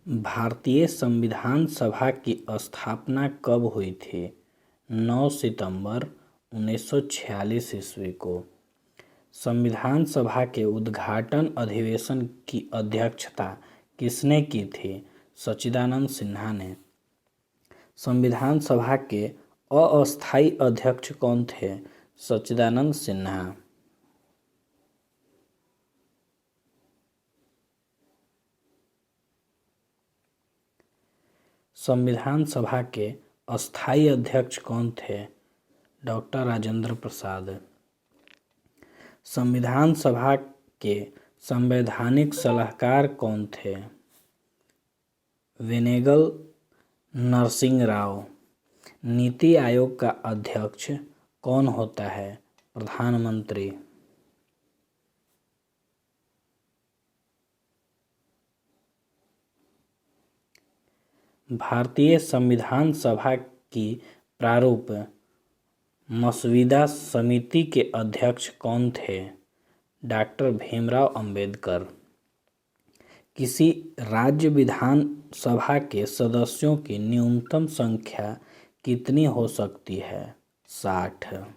भारतीय संविधान सभा की स्थापना कब हुई थी? 9 सितंबर 1946 ईस्वी को। संविधान सभा के उद्घाटन अधिवेशन की अध्यक्षता किसने की थी? सच्चिदानंद सिन्हा ने। संविधान सभा के अस्थायी अध्यक्ष कौन थे? सच्चिदानंद सिन्हा। संविधान सभा के अस्थायी अध्यक्ष कौन थे? डॉक्टर राजेंद्र प्रसाद। संविधान सभा के संवैधानिक सलाहकार कौन थे? वेनेगल नरसिंह राव। नीति आयोग का अध्यक्ष कौन होता है? प्रधानमंत्री। भारतीय संविधान सभा की प्रारूप मसविदा समिति के अध्यक्ष कौन थे? डॉक्टर भीमराव अंबेडकर। किसी राज्य विधान सभा के सदस्यों की न्यूनतम संख्या कितनी हो सकती है? 60।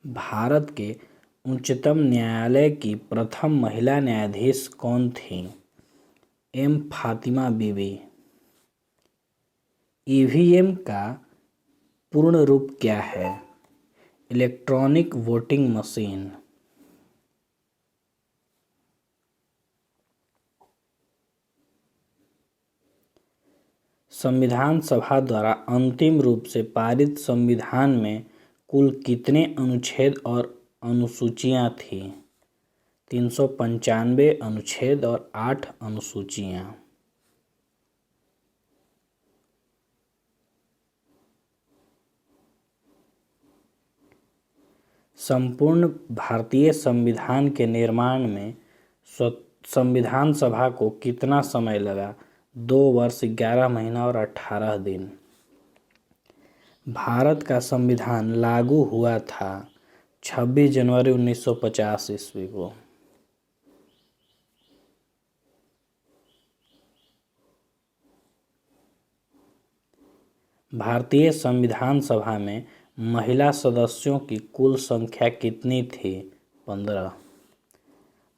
भारत के उच्चतम न्यायालय की प्रथम महिला न्यायाधीश कौन थी? एम फातिमा बीबी। ईवीएम का पूर्ण रूप क्या है? Electronic voting machine. संविधान सभा द्वारा अंतिम रूप से पारित संविधान में कुल कितने अनुच्छेद और अनुसूचियां थीं? 395 अनुच्छेद और 8 अनुसूचियां। संपूर्ण भारतीय संविधान के निर्माण में संविधान सभा को कितना समय लगा? 2 वर्ष 11 महीना और 18 दिन। भारत का संविधान लागू हुआ था 26 जनवरी 1950 ईस्वी को। भारतीय संविधान सभा में महिला सदस्यों की कुल संख्या कितनी थी? 15।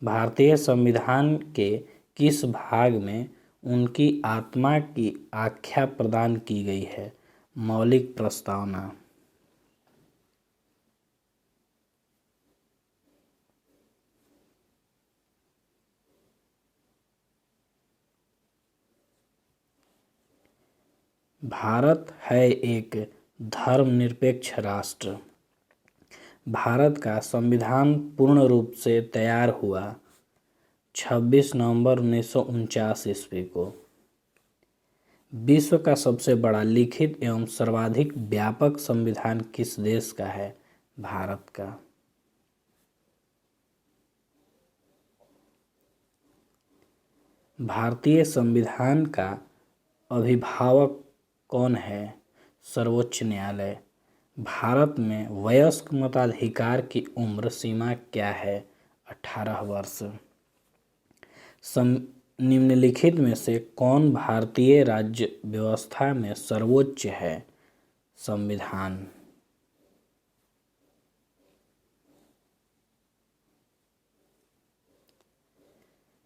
भारतीय संविधान के किस भाग में उनकी आत्मा की आख्या प्रदान की गई है? मौलिक प्रस्तावना। भारत है एक धर्मनिरपेक्ष राष्ट्र। भारत का संविधान पूर्ण रूप से तैयार हुआ 26 नवंबर 1949 ईस्वी को। विश्व का सबसे बड़ा लिखित एवं सर्वाधिक व्यापक संविधान किस देश का है? भारत का। भारतीय संविधान का अभिभावक कौन है? सर्वोच्च न्यायालय। भारत में वयस्क मताधिकार की उम्र सीमा क्या है? 18 वर्ष। निम्नलिखित में से कौन भारतीय राज्य व्यवस्था में सर्वोच्च है? संविधान।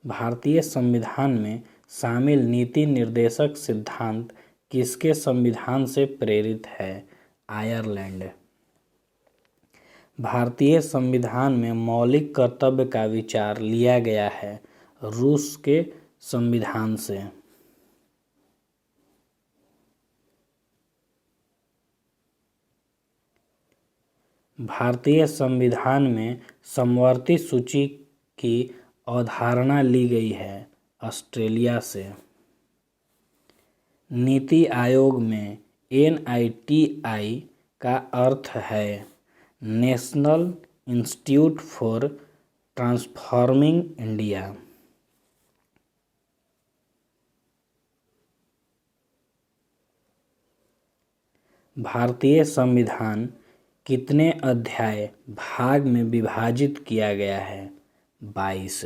भारतीय संविधान में शामिल नीति निर्देशक सिद्धांत किसके संविधान से प्रेरित है? आयरलैंड। भारतीय संविधान में मौलिक कर्तव्य का विचार लिया गया है रूस के संविधान से। भारतीय संविधान में समवर्ती सूची की अवधारणा ली गई है ऑस्ट्रेलिया से। नीति आयोग में NITI का अर्थ है national institute for transforming India. भारतीय संविधान कितने अध्याय भाग में विभाजित किया गया है? 22।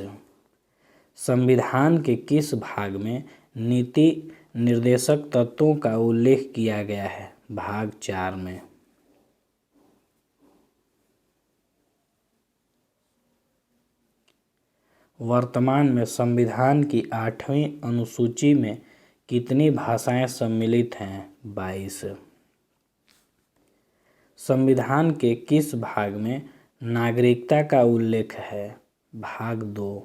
संविधान के किस भाग में नीति निर्देशक तत्वों का उल्लेख किया गया है? भाग 4 में। वर्तमान में संविधान की 8वीं अनुसूची में कितनी भाषाएं सम्मिलित हैं? 22। संविधान के किस भाग में नागरिकता का उल्लेख है? भाग 2।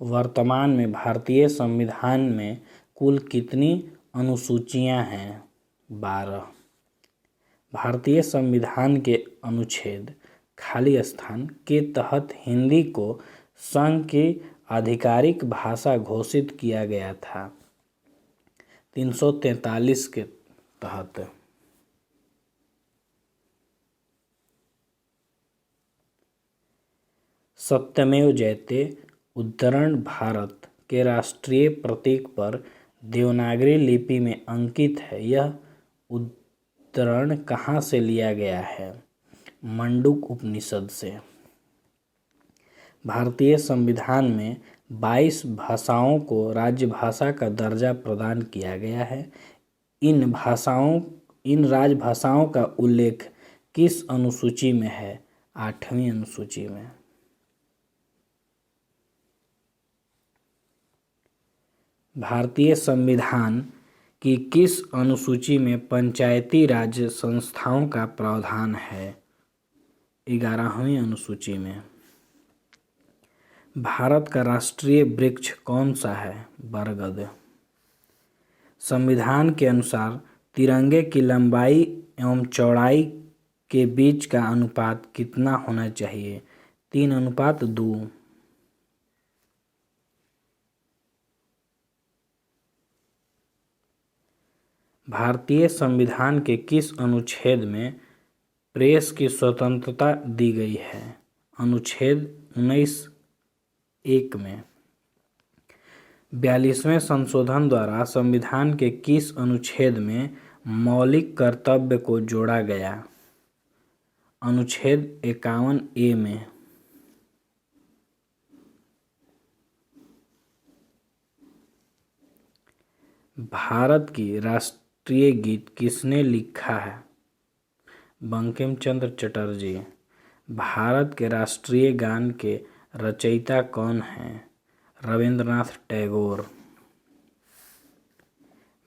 वर्तमान में भारतीय संविधान में कुल कितनी अनुसूचियां हैं? 12। भारतीय संविधान के अनुच्छेद खाली स्थान के तहत हिंदी को संघ की आधिकारिक भाषा घोषित किया गया था? 343 के तहत। सत्यमेव जयते उद्धरण भारत के राष्ट्रीय प्रतीक पर देवनागरी लिपि में अंकित है। यह उद्धरण कहाँ से लिया गया है? मंडूक उपनिषद से। भारतीय संविधान में 22 भाषाओं को राजभाषा का दर्जा प्रदान किया गया है। इन राजभाषाओं का उल्लेख किस अनुसूची में है? 8वीं अनुसूची में। भारतीय संविधान की किस अनुसूची में पंचायती राज संस्थाओं का प्रावधान है? 11वीं अनुसूची में। भारत का राष्ट्रीय वृक्ष कौन सा है? बरगद। संविधान के अनुसार तिरंगे की लंबाई एवं चौड़ाई के बीच का अनुपात कितना होना चाहिए? 3:2। भारतीय संविधान के किस अनुच्छेद में प्रेस की स्वतंत्रता दी गई है? अनुच्छेद 19(1) में। 42वें संशोधन द्वारा संविधान के किस अनुच्छेद में मौलिक कर्तव्य को जोड़ा गया? अनुच्छेद 51(a) में। भारत की राष्ट्रीय गीत किसने लिखा है? बंकिम चंद्र चटर्जी। भारत के राष्ट्रीय गान के रचयिता कौन हैं? रविंद्रनाथ टैगोर।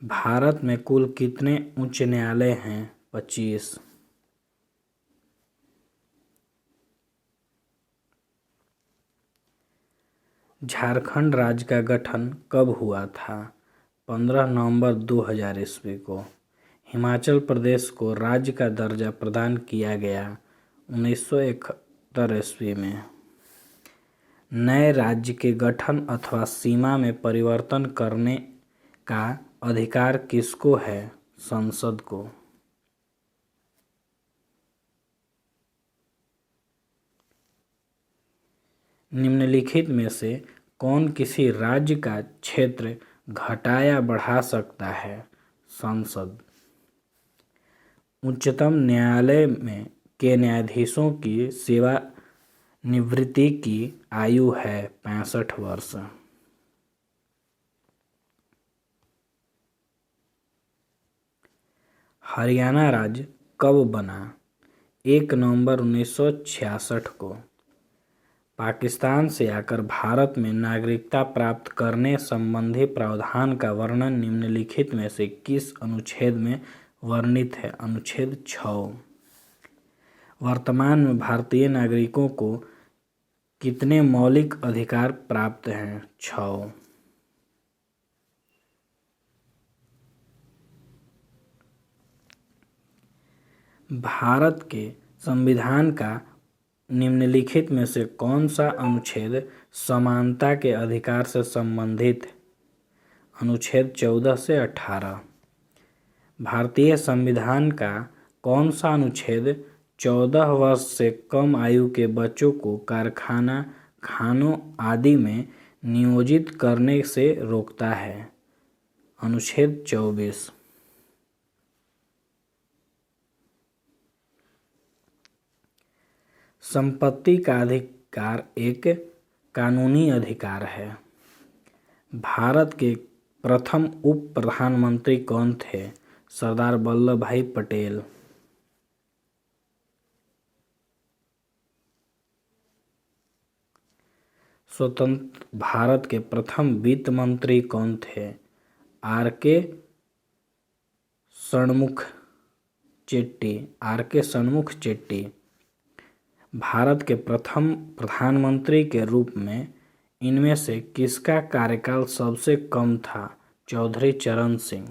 भारत में कुल कितने उच्च न्यायालय हैं? 25। झारखंड राज्य का गठन कब हुआ था? 15 नवंबर 2000 ईस्वी को। हिमाचल प्रदेश को राज्य का दर्जा प्रदान किया गया 1971 ईस्वी में। नए राज्य के गठन अथवा सीमा में परिवर्तन करने का अधिकार किसको है? संसद को। निम्नलिखित में से कौन किसी राज्य का क्षेत्र घटा या बढ़ा सकता है? संसद। उच्चतम न्यायालय में के न्यायाधीशों की सेवानिवृत्ति की आयु है 65 वर्ष। हरियाणा राज्य कब बना? 1 नवंबर 1966 को। पाकिस्तान से आकर भारत में नागरिकता प्राप्त करने संबंधी प्रावधान का वर्णन निम्नलिखित में से किस अनुच्छेद में वर्णित है? अनुच्छेद 6। वर्तमान में भारतीय नागरिकों को कितने मौलिक अधिकार प्राप्त हैं? 6। भारत के संविधान का निम्नलिखित में से कौन सा अनुच्छेद समानता के अधिकार से संबंधित है? अनुच्छेद 14 से 18। भारतीय संविधान का कौन सा अनुच्छेद 14 वर्ष से कम आयु के बच्चों को कारखाना, खानों आदि में नियोजित करने से रोकता है? अनुच्छेद 24। संपत्ति का अधिकार एक कानूनी अधिकार है। भारत के प्रथम उप प्रधानमंत्री कौन थे? सरदार वल्लभ भाई पटेल। स्वतंत्र भारत के प्रथम वित्त मंत्री कौन थे? आर के षणमुख चेट्टी। भारत के प्रथम प्रधानमंत्री के रूप में इनमें से किसका कार्यकाल सबसे कम था? चौधरी चरण सिंह।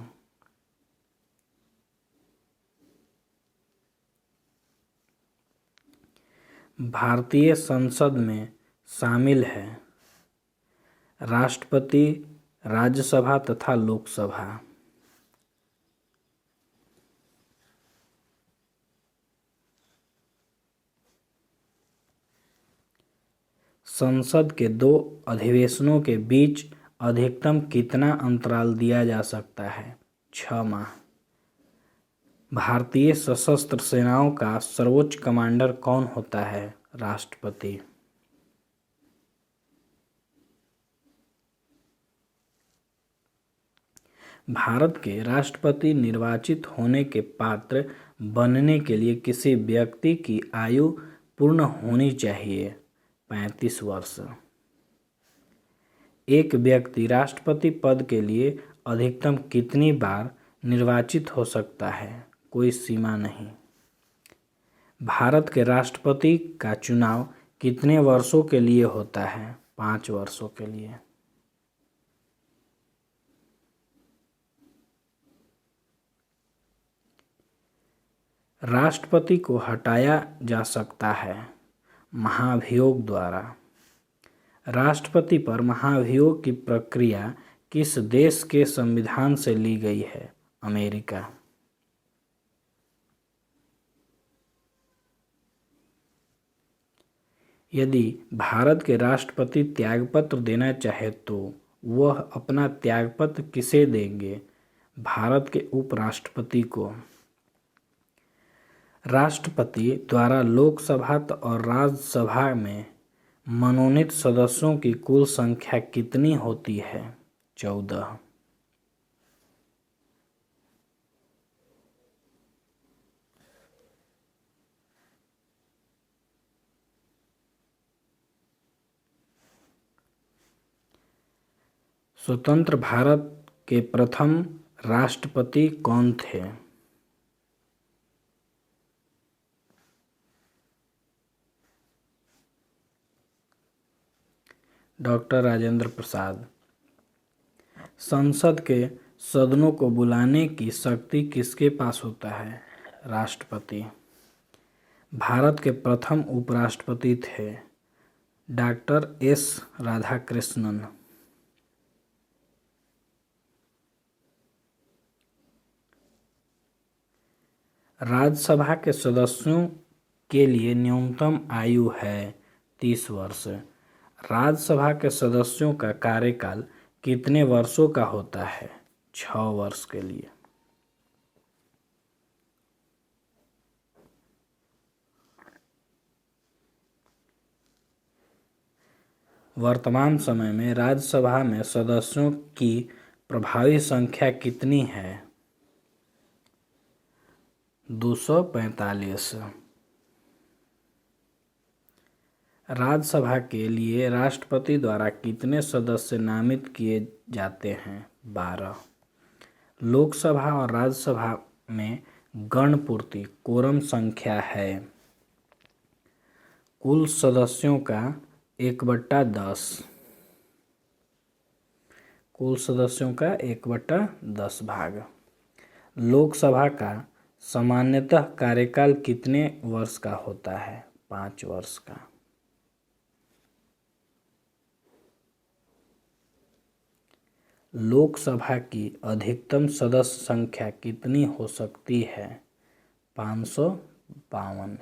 भारतीय संसद में शामिल है राष्ट्रपति, राज्यसभा तथा लोकसभा। संसद के 2 अधिवेशनों के बीच अधिकतम कितना अंतराल दिया जा सकता है? 6 माह। भारतीय सशस्त्र सेनाओं का सर्वोच्च कमांडर कौन होता है? राष्ट्रपति। भारत के राष्ट्रपति निर्वाचित होने के पात्र बनने के लिए किसी व्यक्ति की आयु पूर्ण होनी चाहिए 35 वर्ष। एक व्यक्ति राष्ट्रपति पद के लिए अधिकतम कितनी बार निर्वाचित हो सकता है? कोई सीमा नहीं। भारत के राष्ट्रपति का चुनाव कितने वर्षों के लिए होता है? 5 वर्षों के लिए। राष्ट्रपति को हटाया जा सकता है महाभियोग द्वारा। राष्ट्रपति पर महाभियोग की प्रक्रिया किस देश के संविधान से ली गई है? अमेरिका। यदि भारत के राष्ट्रपति त्यागपत्र देना चाहे तो वह अपना त्यागपत्र किसे देंगे? भारत के उपराष्ट्रपति को। राष्ट्रपति द्वारा लोकसभा और राज्यसभा में मनोनीत सदस्यों की कुल संख्या कितनी होती है? 14। स्वतंत्र भारत के प्रथम राष्ट्रपति कौन थे? डॉक्टर राजेंद्र प्रसाद। संसद के सदनों को बुलाने की शक्ति किसके पास होता है? राष्ट्रपति। भारत के प्रथम उपराष्ट्रपति थे डॉक्टर एस राधाकृष्णन। राज्यसभा के सदस्यों के लिए न्यूनतम आयु है 30 वर्ष। राज्यसभा के सदस्यों का कार्यकाल कितने वर्षों का होता है? 6 वर्ष के लिए। वर्तमान समय में राज्यसभा में सदस्यों की प्रभावी संख्या कितनी है? 245। राज्यसभा के लिए राष्ट्रपति द्वारा कितने सदस्य नामित किए जाते हैं? 12। लोकसभा और राज्यसभा में गणपूर्ति कोरम संख्या है कुल सदस्यों का 1/10। कुल सदस्यों का 1/10 भाग। लोकसभा का सामान्यतः कार्यकाल कितने वर्ष का होता है? 5 वर्ष का। लोकसभा की अधिकतम सदस्य संख्या कितनी हो सकती है? 552।